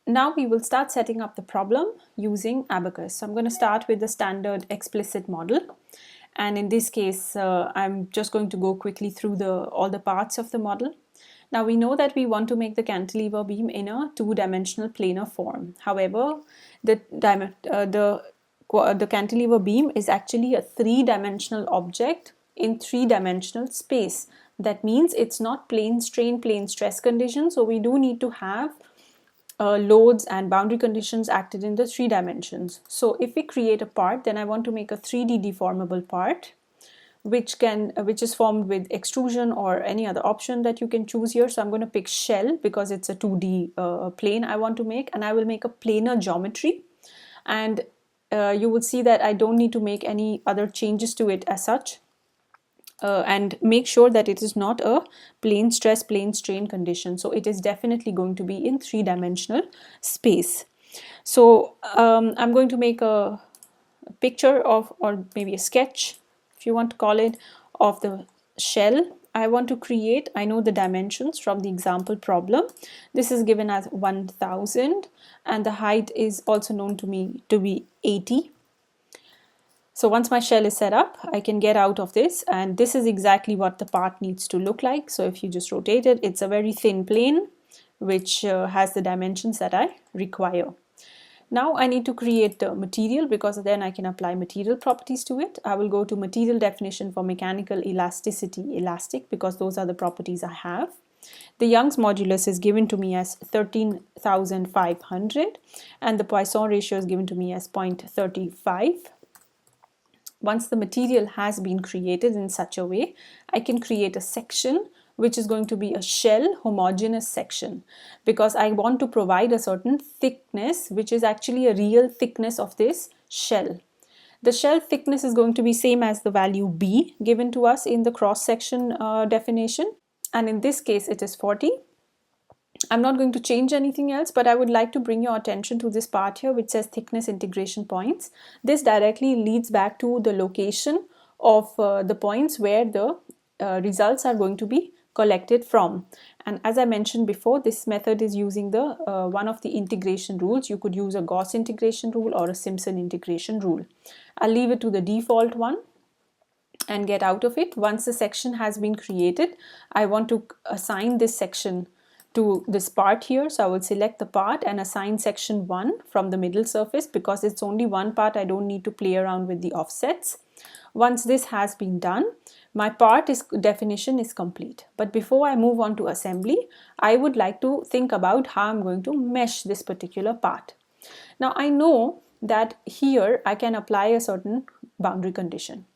now we will start setting up the problem using ABAQUS. So I'm going to start with the standard explicit model. And in this case, I'm just going to go quickly through all the parts of the model. Now we know that we want to make the cantilever beam in a two-dimensional planar form. However, the cantilever beam is actually a three-dimensional object in three-dimensional space. That means it's not plane strain, plane stress conditions. So we do need to have loads and boundary conditions acted in the three dimensions. So if we create a part, then I want to make a 3D deformable part, which is formed with extrusion or any other option that you can choose here. So I'm going to pick shell because it's a 2D plane I want to make, and I will make a planar geometry. And you will see that I don't need to make any other changes to it as such. And make sure that it is not a plane stress, plane strain condition. So it is definitely going to be in three-dimensional space. So I'm going to make a picture of, or maybe a sketch, if you want to call it, of the shell I want to create. I know the dimensions from the example problem. This is given as 1000, and the height is also known to me to be 80. So once my shell is set up, I can get out of this, and this is exactly what the part needs to look like. So if you just rotate it, it's a very thin plane which has the dimensions that I require. Now I need to create the material, because then I can apply material properties to it. I will go to material definition for mechanical elasticity, elastic, because those are the properties I have. The Young's modulus is given to me as 13,500, and the Poisson ratio is given to me as 0.35. Once the material has been created in such a way, I can create a section which is going to be a shell homogeneous section, because I want to provide a certain thickness which is actually a real thickness of this shell. The shell thickness is going to be same as the value B given to us in the cross section definition, and in this case it is 40. I'm not going to change anything else, but I would like to bring your attention to this part here which says thickness integration points. This directly leads back to the location of the points where the results are going to be collected from. And as I mentioned before, this method is using the one of the integration rules. You could use a Gauss integration rule or a Simpson integration rule. I'll leave it to the default one and get out of it. Once the section has been created, I want to assign this section to this part here. So I will select the part and assign section 1 from the middle surface, because it's only one part. I don't need to play around with the offsets. Once this has been done, my part definition is complete. But before I move on to assembly, I would like to think about how I'm going to mesh this particular part. Now I know that here I can apply a certain boundary condition,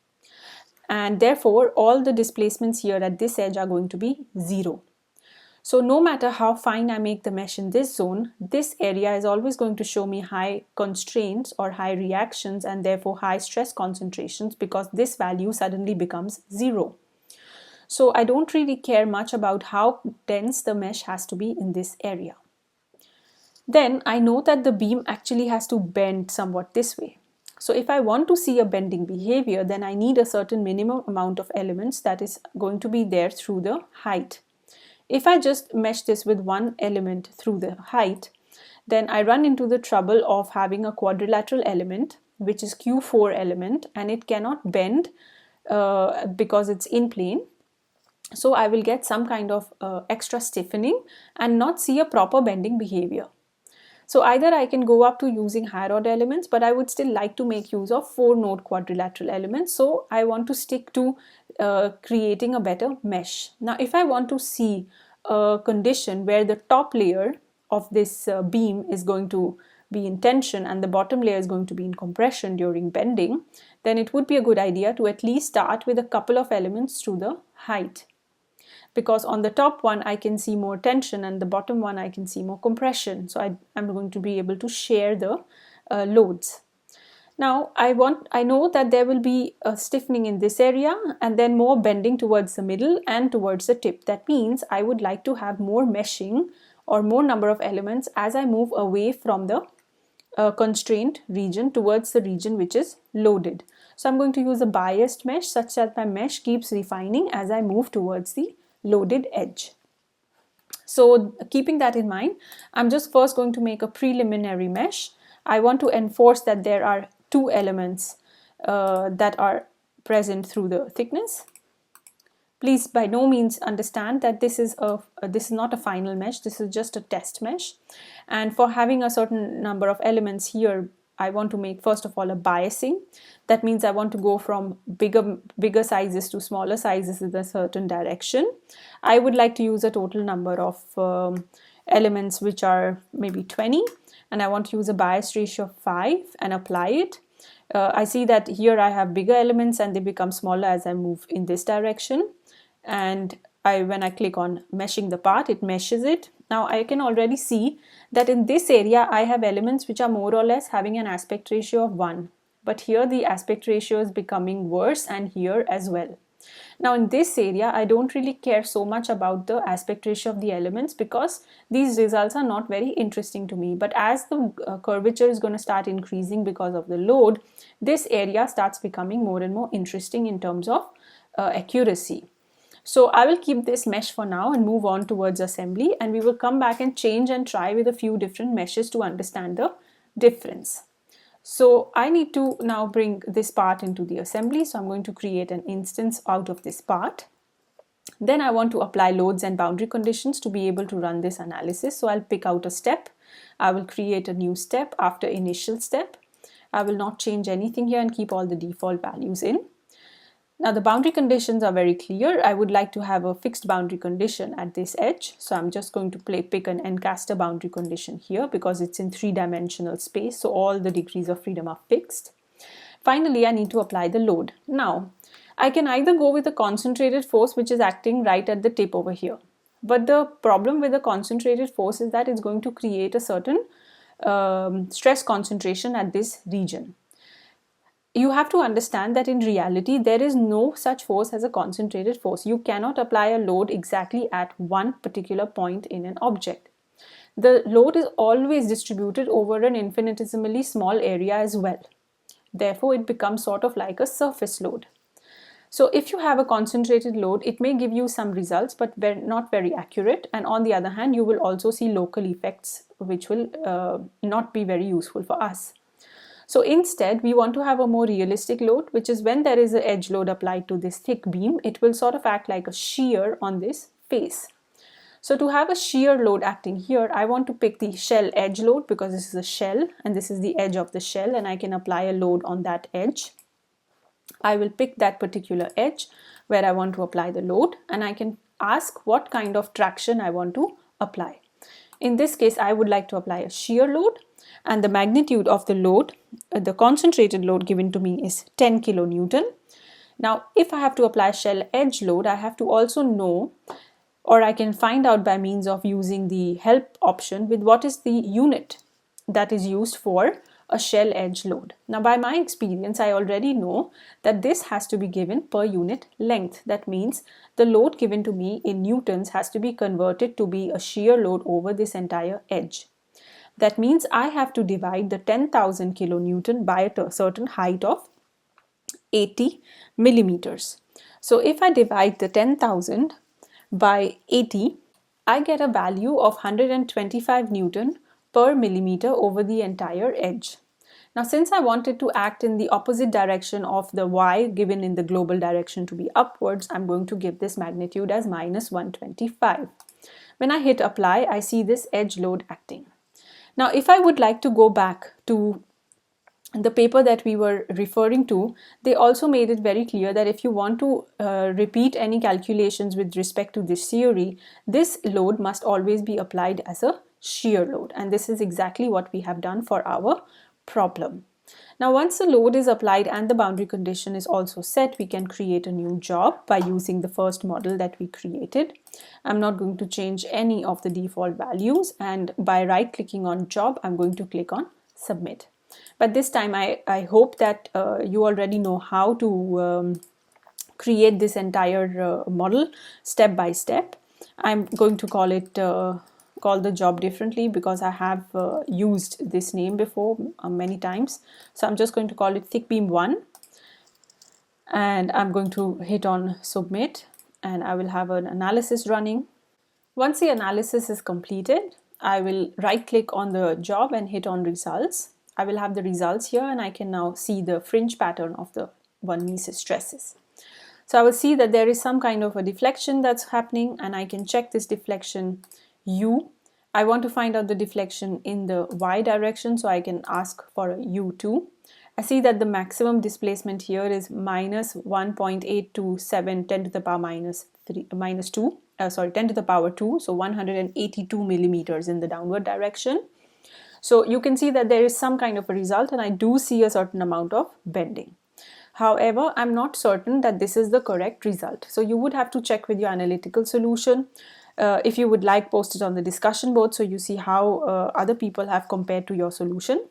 and therefore all the displacements here at this edge are going to be 0. So no matter how fine I make the mesh in this zone, this area is always going to show me high constraints or high reactions, and therefore high stress concentrations, because this value suddenly becomes 0. So I don't really care much about how dense the mesh has to be in this area. Then I know that the beam actually has to bend somewhat this way. So if I want to see a bending behavior, then I need a certain minimum amount of elements that is going to be there through the height. If I just mesh this with one element through the height, then I run into the trouble of having a quadrilateral element, which is Q4 element, and it cannot bend because it's in plane. So I will get some kind of extra stiffening and not see a proper bending behavior. So either I can go up to using higher order elements, but I would still like to make use of 4-node quadrilateral elements. So I want to stick to creating a better mesh. Now if I want to see a condition where the top layer of this beam is going to be in tension and the bottom layer is going to be in compression during bending, then it would be a good idea to at least start with a couple of elements through the height. Because on the top one I can see more tension, and the bottom one I can see more compression. So I'm going to be able to share the loads. Now I know that there will be a stiffening in this area and then more bending towards the middle and towards the tip. That means I would like to have more meshing or more number of elements as I move away from the constraint region towards the region which is loaded. So I'm going to use a biased mesh such that my mesh keeps refining as I move towards the loaded edge. So keeping that in mind, I'm just first going to make a preliminary mesh. I want to enforce that there are two elements that are present through the thickness. Please by no means understand that this is not a final mesh, this is just a test mesh. And for having a certain number of elements here, I want to make first of all a biasing. That means I want to go from bigger sizes to smaller sizes in a certain direction. I would like to use a total number of elements which are maybe 20, and I want to use a bias ratio of 5 and apply it. I see that here I have bigger elements and they become smaller as I move in this direction. And when I click on meshing the part, it meshes it. Now I can already see that in this area I have elements which are more or less having an aspect ratio of 1. But here the aspect ratio is becoming worse, and here as well. Now in this area I don't really care so much about the aspect ratio of the elements because these results are not very interesting to me. But as the curvature is going to start increasing because of the load, this area starts becoming more and more interesting in terms of accuracy. So I will keep this mesh for now and move on towards assembly, and we will come back and change and try with a few different meshes to understand the difference. So I need to now bring this part into the assembly. So I'm going to create an instance out of this part. Then I want to apply loads and boundary conditions to be able to run this analysis. So I'll pick out a step. I will create a new step after initial step. I will not change anything here and keep all the default values in. Now the boundary conditions are very clear. I would like to have a fixed boundary condition at this edge. So I'm just going to pick an Encaster boundary condition here because it's in 3-dimensional space. So all the degrees of freedom are fixed. Finally, I need to apply the load. Now, I can either go with a concentrated force which is acting right at the tip over here. But the problem with the concentrated force is that it's going to create a certain stress concentration at this region. You have to understand that in reality there is no such force as a concentrated force. You cannot apply a load exactly at one particular point in an object. The load is always distributed over an infinitesimally small area as well. Therefore, it becomes sort of like a surface load. So if you have a concentrated load, it may give you some results but not very accurate, and on the other hand you will also see local effects which will not be very useful for us. So instead, we want to have a more realistic load, which is when there is an edge load applied to this thick beam, it will sort of act like a shear on this face. So to have a shear load acting here, I want to pick the shell edge load because this is a shell and this is the edge of the shell, and I can apply a load on that edge. I will pick that particular edge where I want to apply the load, and I can ask what kind of traction I want to apply. In this case, I would like to apply a shear load, and the magnitude of the load, the concentrated load given to me is 10 kilonewton. Now, if I have to apply shell edge load, I have to also know, or I can find out by means of using the help option with what is the unit that is used for a shell edge load. Now, by my experience, I already know that this has to be given per unit length. That means the load given to me in newtons has to be converted to be a shear load over this entire edge. That means I have to divide the 10,000 kilonewton by a certain height of 80 millimeters. So if I divide the 10,000 by 80, I get a value of 125 Newton per millimeter over the entire edge. Now, since I wanted to act in the opposite direction of the y given in the global direction to be upwards, I'm going to give this magnitude as minus 125. When I hit apply, I see this edge load acting. Now, if I would like to go back to the paper that we were referring to, they also made it very clear that if you want to repeat any calculations with respect to this theory, this load must always be applied as a shear load. And this is exactly what we have done for our problem. Now, once the load is applied and the boundary condition is also set, we can create a new job by using the first model that we created. I'm not going to change any of the default values, and by right clicking on job, I'm going to click on submit. But this time I hope that you already know how to create this entire model step by step. I'm going to call the job differently because I have used this name before many times. So I'm just going to call it thick beam 1, and I'm going to hit on submit, and I will have an analysis running. Once the analysis is completed, I will right click on the job and hit on results. I will have the results here, and I can now see the fringe pattern of the von Mises stresses. So I will see that there is some kind of a deflection that's happening, and I can check this deflection U. I want to find out the deflection in the Y direction, so I can ask for a U2. I see that the maximum displacement here is minus 1.827 10 to the power minus 2, 10 to the power 2, so 182 millimeters in the downward direction. So you can see that there is some kind of a result, and I do see a certain amount of bending. However, I'm not certain that this is the correct result. So you would have to check with your analytical solution. If you would like, post it on the discussion board so you see how other people have compared to your solution.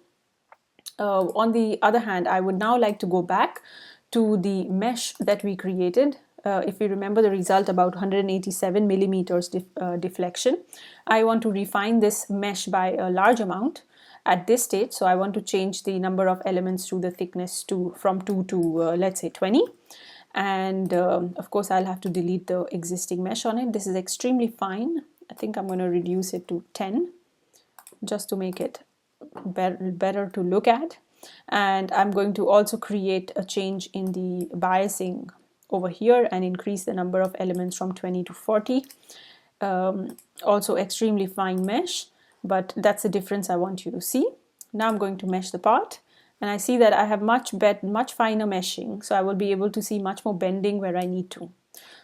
On the other hand, I would now like to go back to the mesh that we created. If we remember the result about 187 millimeters deflection, I want to refine this mesh by a large amount at this stage. So I want to change the number of elements to the thickness from 2 to let's say 20. And of course, I'll have to delete the existing mesh on it. This is extremely fine. I think I'm going to reduce it to 10 just to make it better to look at. And I'm going to also create a change in the biasing over here and increase the number of elements from 20 to 40. Also extremely fine mesh, but that's the difference I want you to see. Now I'm going to mesh the part, and I see that I have much finer meshing, so I will be able to see much more bending where I need to.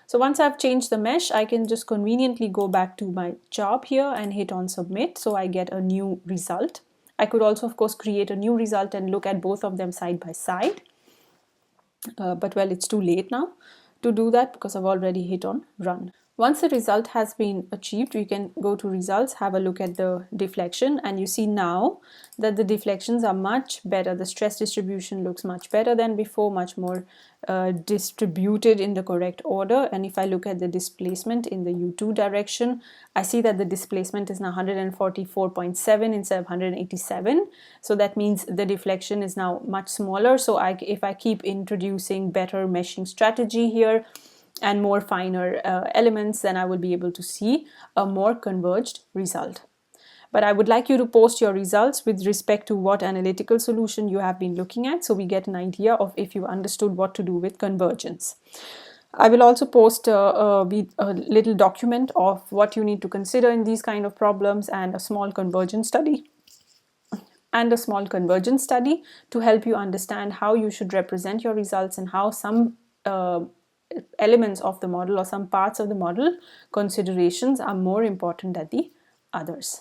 So once I've changed the mesh, I can just conveniently go back to my job here and hit on submit, so I get a new result. I could also, of course, create a new result and look at both of them side by side. But well, it's too late now to do that because I've already hit on run. Once the result has been achieved, we can go to results, have a look at the deflection, and you see now that the deflections are much better. The stress distribution looks much better than before, much more distributed in the correct order. And if I look at the displacement in the U2 direction, I see that the displacement is now 144.7 instead of 187. So that means the deflection is now much smaller. So if I keep introducing better meshing strategy here, and more finer elements, then I will be able to see a more converged result. But I would like you to post your results with respect to what analytical solution you have been looking at, so we get an idea of if you understood what to do with convergence. I will also post a little document of what you need to consider in these kind of problems and a small convergence study. To help you understand how you should represent your results and how some elements of the model or some parts of the model considerations are more important than the others.